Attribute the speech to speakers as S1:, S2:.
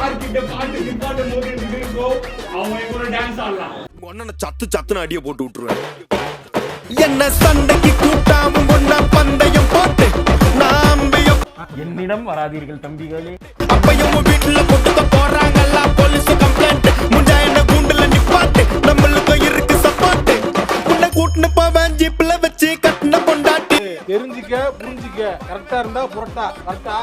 S1: Sir கிட்ட பாட்டு நிப்பாட்டும் போது ப்ரோ அவங்க கூட டான்ஸ் ஆடலாம்.
S2: ஒண்ணன சத்துன்னு அடிய போட்டு விட்டுருவேன். என்ன சண்டைக்கு கூட்டாவும் ஒண்ணா பந்தயம் போட்டு நாம்பியும்
S3: என்னிடம் வராதீர்கள் தம்பிகளே.
S2: அப்பையும் வீட்டுல கொட்டுக்க போறாங்கல்ல போலீஸ் கம்ப்ளைண்ட். முஞ்சா என்ன கூண்டுல நிப்பாட்டு நம்மளுக்கு இருக்கு சப்போர்ட். உன்னை கூட்டுன்னு போவேன் ஜீப்ல வச்சு கட்டின பொண்டாட்டி.
S4: தெரிஞ்சிக்க புரிஞ்சிக்க கரெக்டா இருந்தா புரட்டா கரெக்டா